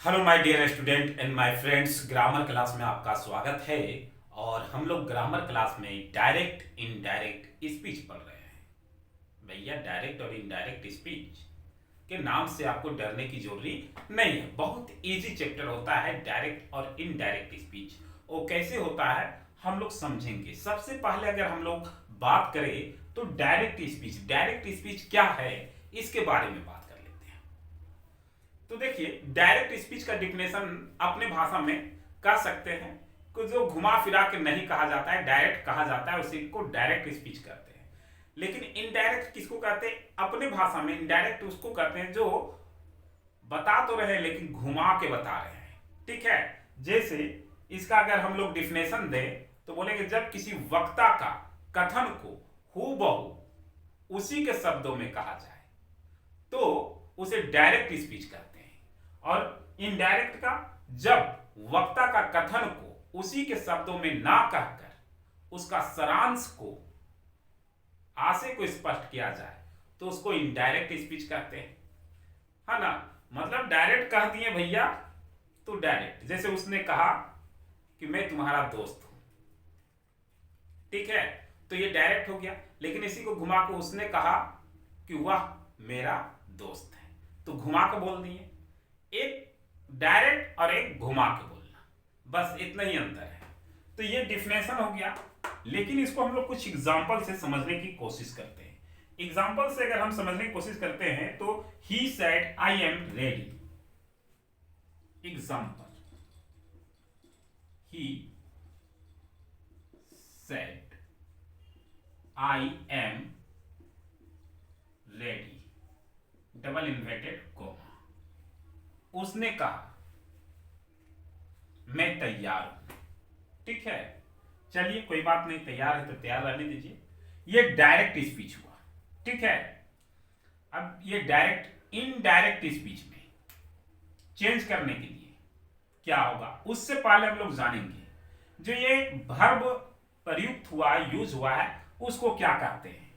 Hello my dear student and my friends, grammar class में आपका स्वागत है। और हम लोग ग्रामर क्लास में डायरेक्ट इनडायरेक्ट स्पीच पढ़ रहे हैं। भैया, डायरेक्ट और इनडायरेक्ट स्पीच के नाम से आपको डरने की जरूरत नहीं है। बहुत इजी चैप्टर होता है डायरेक्ट और इनडायरेक्ट स्पीच। वो कैसे होता है हम लोग समझेंगे। सबसे पहले अगर हम लोग बात करें तो डायरेक्ट स्पीच क्या है, इसके बारे में बात कर लेते हैं। तो देखिए, डायरेक्ट स्पीच का डिफिनेशन अपने भाषा में कर सकते हैं कि जो घुमा फिरा के नहीं कहा जाता है, डायरेक्ट कहा जाता है, उसी को डायरेक्ट स्पीच कहते हैं। लेकिन इनडायरेक्ट किसको कहते हैं? अपने भाषा में इनडायरेक्ट उसको कहते हैं जो बता तो रहे लेकिन घुमा के बता रहे हैं। ठीक है। जैसे इसका अगर हम लोग डिफिनेशन दें तो बोलेंगे जब किसी वक्ता का कथन को हूबहू उसी के शब्दों में कहा जाए तो उसे डायरेक्ट स्पीच कहते हैं। और इनडायरेक्ट का जब वक्ता का कथन को उसी के शब्दों में ना कहकर उसका सारांश को आशय को स्पष्ट किया जाए तो उसको इनडायरेक्ट स्पीच कहते हैं, है ना। मतलब डायरेक्ट कह दिए भैया तो डायरेक्ट, जैसे उसने कहा कि मैं तुम्हारा दोस्त हूं। ठीक है, तो ये डायरेक्ट हो गया। लेकिन इसी को घुमा के उसने कहा कि वह मेरा दोस्त है, तो घुमा के बोल दिए। एक डायरेक्ट और एक घुमा के बोलना, बस इतना ही अंतर है। तो ये डिफिनेशन हो गया। लेकिन इसको हम लोग कुछ एग्जाम्पल से समझने की कोशिश करते हैं। एग्जाम्पल से अगर हम समझने की कोशिश करते हैं तो he said I am ready. Example, he said I am ready, double inverted coma. उसने कहा मैं तैयार हूं। ठीक है, चलिए कोई बात नहीं, तैयार है तो तैयार रहने दीजिए। ये डायरेक्ट स्पीच हुआ। ठीक है। अब ये डायरेक्ट इनडायरेक्ट स्पीच में चेंज करने के लिए क्या होगा, उससे पहले हम लोग जानेंगे जो ये वर्ब प्रयुक्त हुआ, यूज हुआ है, उसको क्या कहते हैं।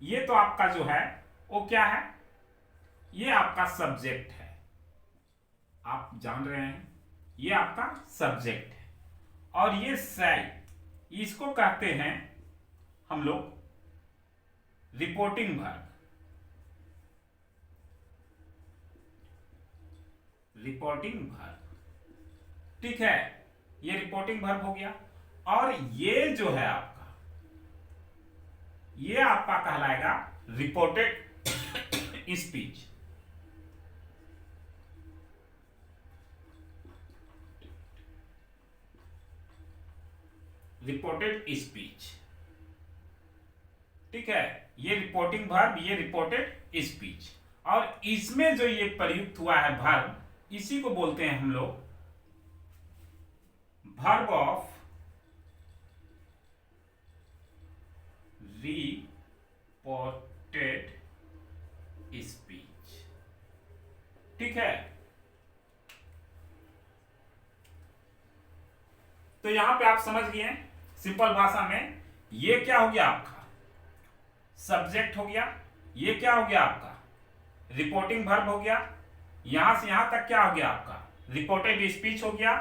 ये तो आपका जो है वो क्या है, ये आपका सब्जेक्ट है। आप जान रहे हैं ये आपका सब्जेक्ट है। और ये सैड, इसको कहते हैं हम लोग रिपोर्टिंग वर्ब। रिपोर्टिंग वर्ब, ठीक है, ये रिपोर्टिंग वर्ब हो गया। और ये जो है आपका, ये आपका कहलाएगा रिपोर्टेड स्पीच। रिपोर्टेड स्पीच, ठीक है, ये रिपोर्टिंग वर्ब, ये रिपोर्टेड स्पीच। और इसमें जो ये प्रयुक्त हुआ है वर्ब, इसी को बोलते हैं हम लोग वर्ब ऑफ रिपोर्टेड स्पीच। ठीक है, तो यहां पे आप समझ गए सिंपल भाषा में। ये क्या हो गया आपका सब्जेक्ट हो गया, ये क्या हो गया आपका रिपोर्टिंग वर्ब हो गया, यहां से यहां तक क्या हो गया आपका रिपोर्टेड स्पीच हो गया।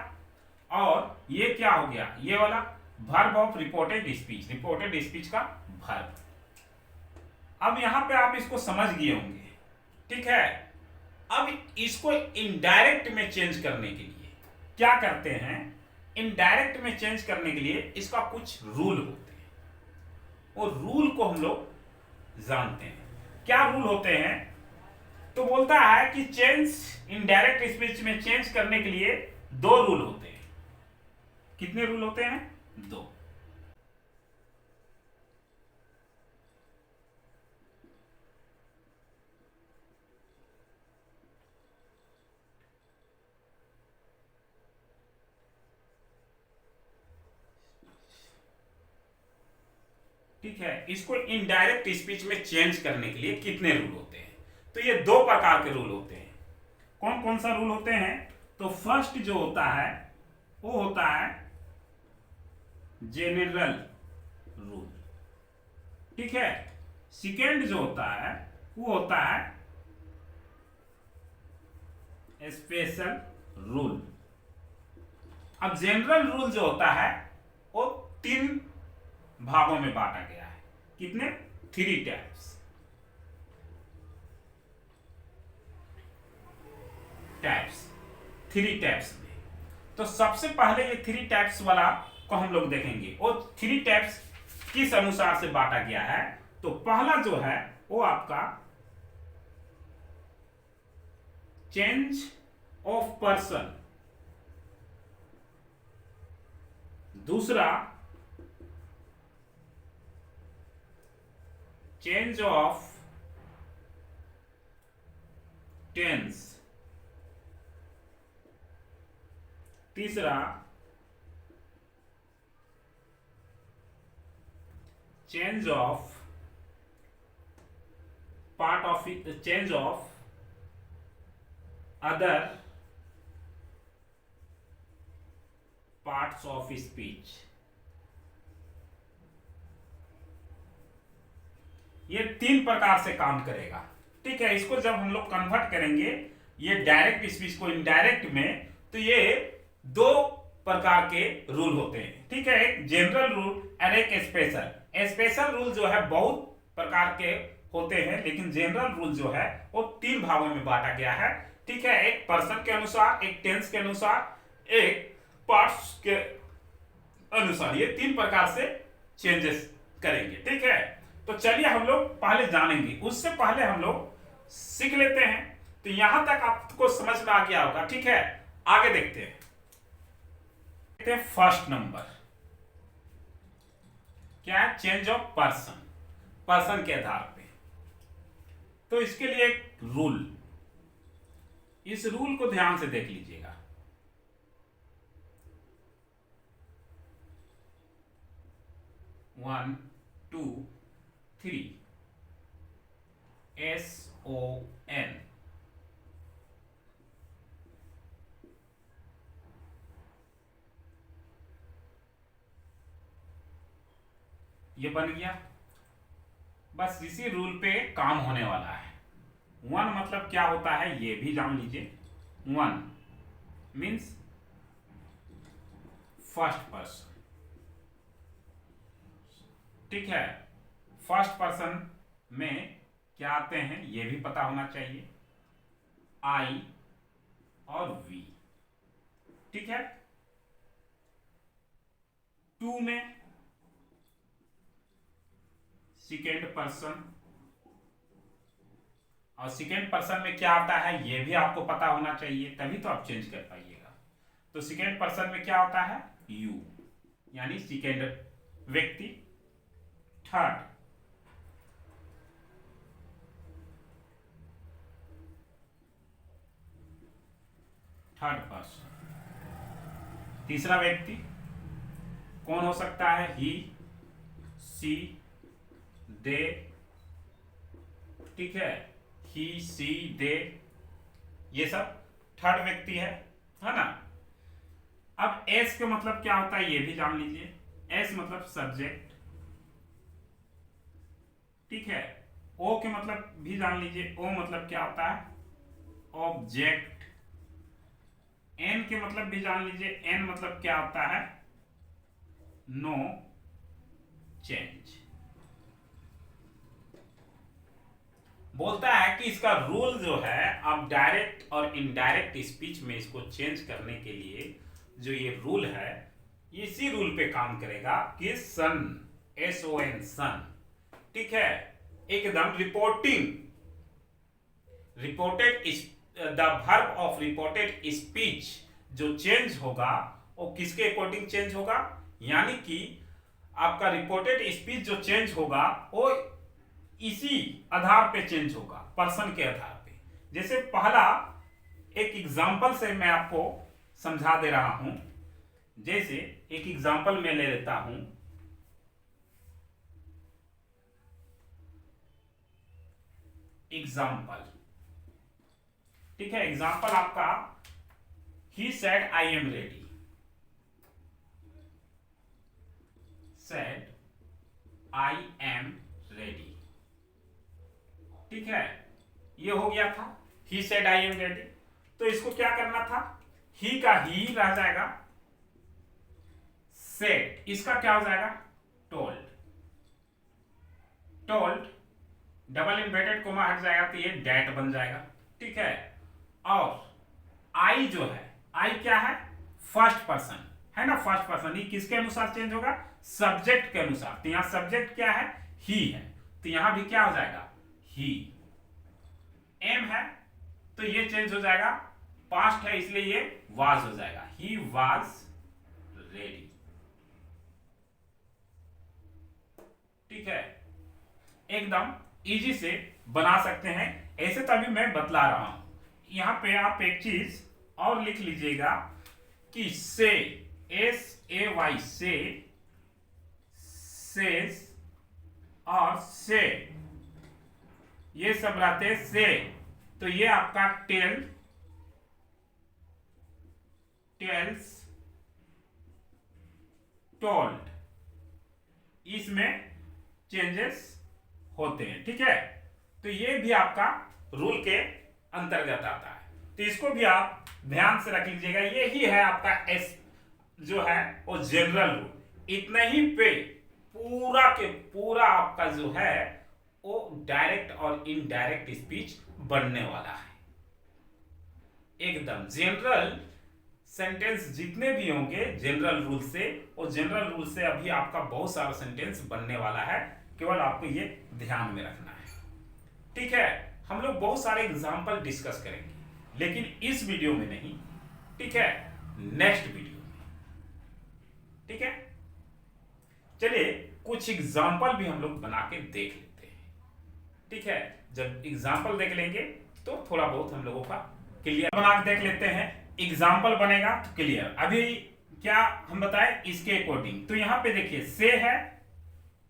और ये क्या हो गया, ये वाला verb of reported speech, reported speech का वर्ब। अब यहां पे आप इसको समझ गए होंगे। ठीक है, अब इसको इनडायरेक्ट में चेंज करने के लिए क्या करते हैं, इनडायरेक्ट में चेंज करने के लिए इसका कुछ रूल होते हैं। वो रूल को हम लोग जानते हैं। क्या रूल होते हैं, तो बोलता है कि चेंज इनडायरेक्ट स्पीच में चेंज करने के लिए दो रूल होते हैं। कितने रूल होते हैं? दो। ठीक है, इसको इनडायरेक्ट स्पीच में चेंज करने के लिए कितने रूल होते हैं? तो ये दो प्रकार के रूल होते हैं। कौन कौन सा रूल होते हैं? तो फर्स्ट जो होता है वो होता है जेनरल रूल। ठीक है, सेकेंड जो होता है वो होता है स्पेशल रूल। अब जनरल रूल जो होता है वो 3 भागों में बांटा गया है। कितने? 3 टाइप्स। टाइप्स 3 टाइप्स में। तो सबसे पहले ये 3 टाइप्स वाला को हम लोग देखेंगे। वो 3 टाइप्स किस अनुसार से बांटा गया है? तो पहला जो है वो आपका चेंज ऑफ पर्सन, दूसरा चेंज ऑफ टेंस, तीसरा change of part of change of other parts of speech. ये 3 प्रकार से काम करेगा। ठीक है, इसको जब हम लोग कन्वर्ट करेंगे ये डायरेक्ट स्पीच को इनडायरेक्ट में, तो ये 2 प्रकार के रूल होते हैं। ठीक है, एक जनरल रूल और एक स्पेशल। स्पेशल रूल जो है बहुत प्रकार के होते हैं, लेकिन जनरल रूल जो है वो 3 भागों में बांटा गया है। ठीक है, एक पर्सन के अनुसार, एक टेंस के अनुसार, एक पार्ट्स के अनुसार। ये 3 प्रकार से चेंजेस करेंगे। ठीक है, तो चलिए हम लोग पहले जानेंगे। उससे पहले हम लोग सीख लेते हैं। तो यहां तक आपको समझ में आ गया होगा। ठीक है, आगे देखते हैं। फर्स्ट नंबर क्या है? चेंज ऑफ पर्सन, पर्सन के आधार पे। तो इसके लिए एक रूल, इस रूल को ध्यान से देख लीजिएगा। One, two, 3 SON। ये बन गया। बस इसी रूल पे काम होने वाला है। 1 मतलब क्या होता है ये भी जान लीजिए। 1 मीन्स फर्स्ट पर्सन। ठीक है, फर्स्ट पर्सन में क्या आते हैं ये भी पता होना चाहिए, I और V। ठीक है, 2 में सेकेंड पर्सन, और सेकेंड पर्सन में क्या आता है ये भी आपको पता होना चाहिए, तभी तो आप चेंज कर पाइएगा। तो सेकेंड पर्सन में क्या होता है? यू, यानी सेकेंड व्यक्ति। थर्ड पर्सन, तीसरा व्यक्ति कौन हो सकता है? ही, सी, दे। ठीक है, ही, सी, दे, ये सब थर्ड व्यक्ति है ना। अब एस का मतलब क्या होता है ये भी जान लीजिए। एस मतलब सब्जेक्ट। ठीक है, ओ के मतलब भी जान लीजिए। ओ मतलब क्या होता है? ऑब्जेक्ट। एन के मतलब भी जान लीजिए। एन मतलब क्या होता है? No change. बोलता है कि इसका रूल जो है, आप डायरेक्ट और इनडायरेक्ट स्पीच में इसको चेंज करने के लिए जो ये रूल है, इसी रूल पे काम करेगा कि सन, SON, सन। ठीक है, एकदम reported the verb of reported speech जो चेंज होगा वो किसके अकॉर्डिंग चेंज होगा? यानी कि आपका रिपोर्टेड स्पीच जो चेंज होगा वो इसी आधार पे चेंज होगा, पर्सन के आधार पे। जैसे पहला एक एग्जांपल से मैं आपको समझा दे रहा हूं। जैसे एक एग्जांपल मैं ले लेता हूं। एग्जांपल, ठीक है, एग्जांपल आपका he said I am ready. Said I am ready. ठीक है, ये हो गया था he said I am ready. तो इसको क्या करना था? ही का ही रह जाएगा, सेड इसका क्या हो जाएगा, told, told double inverted coma हट जाएगा तो ये डेट बन जाएगा, ठीक है। और आई जो है, आई क्या है, फर्स्ट पर्सन है ना, फर्स्ट पर्सन, ये किसके अनुसार चेंज होगा, सब्जेक्ट के अनुसार। तो यहां सब्जेक्ट क्या है, ही है, तो यहां भी क्या हो जाएगा, ही। एम है तो ये चेंज हो जाएगा, पास्ट है इसलिए ये वाज हो जाएगा, ही वाज रेडी, ठीक है। एकदम इजी से बना सकते हैं, ऐसे तो अभी मैं बतला रहा हूं। यहां पे आप एक चीज और लिख लीजिएगा कि से, एस ए वाई, से, सेज और से, ये सब रहते से, तो ये आपका टेल, टेल्स, टोल्ड, इसमें चेंजेस होते हैं, ठीक है। तो ये भी आपका रूल के अंतर्गत आता है, तो इसको भी आप ध्यान से रख लीजिएगा। यही है आपका एस जो है वो जनरल रूल। इतना ही पे पूरा के पूरा आपका जो है वो डायरेक्ट और इनडायरेक्ट स्पीच बनने वाला है। एकदम जनरल सेंटेंस जितने भी होंगे जनरल रूल से, और जनरल रूल से अभी आपका बहुत सारा सेंटेंस बनने वाला है, केवल आपको ये ध्यान में रखना है, ठीक है। हम लोग बहुत सारे एग्जाम्पल डिस्कस करेंगे, लेकिन इस वीडियो में नहीं, ठीक है, नेक्स्ट वीडियो में, ठीक है। चलिए कुछ एग्जाम्पल भी हम लोग बना के देख लेते हैं, ठीक है। जब एग्जाम्पल देख लेंगे तो थोड़ा बहुत हम लोगों का क्लियर बना के देख लेते हैं। एग्जाम्पल बनेगा तो क्लियर। अभी क्या हम बताएं इसके अकॉर्डिंग, तो यहां पे देखिए से है,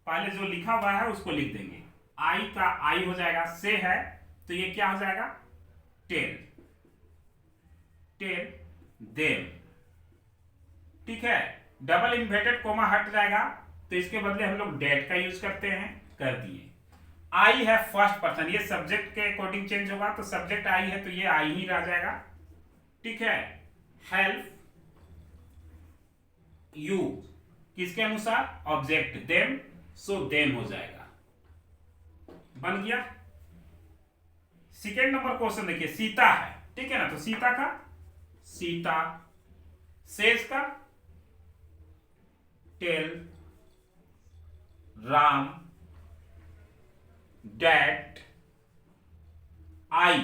पहले जो लिखा हुआ है उसको लिख देंगे, आई का आई हो जाएगा, से है तो ये क्या हो जाएगा, टेल, टेल देम, ठीक है। डबल इन्वर्टेड कोमा हट जाएगा तो इसके बदले हम लोग डेट का यूज करते हैं, कर दिए। आई है फर्स्ट पर्सन, ये सब्जेक्ट के अकॉर्डिंग चेंज होगा, तो सब्जेक्ट आई है तो ये आई ही रह जाएगा, ठीक है। हेल्प यू किसके अनुसार, ऑब्जेक्ट, देम, सो देम हो जाएगा, बन गया। सेकेंड नंबर क्वेश्चन देखिए, सीता है, ठीक है ना, तो सीता का सीता, सेज का tell, Ram, that, I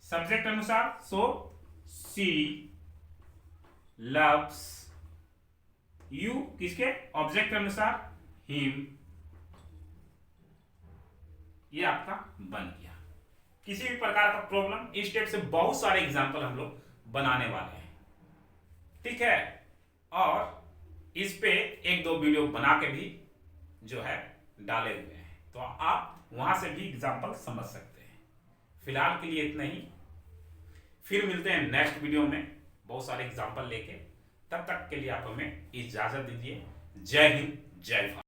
subject अनुसार, सो सी लव्स यू किसके, ऑब्जेक्ट अनुसार, हिम, ये आपका बन गया। किसी भी प्रकार का प्रॉब्लम, इस टाइप से बहुत सारे एग्जाम्पल हम लोग बनाने वाले हैं, ठीक है। और इस पे एक दो वीडियो बना के भी जो है डाले हुए हैं, तो आप वहां से भी एग्जाम्पल समझ सकते हैं। फिलहाल के लिए इतना ही, फिर मिलते हैं नेक्स्ट वीडियो में बहुत सारे एग्जाम्पल लेके। तब तक के लिए आप हमें इजाजत दीजिए। जय हिंद, जय भारत।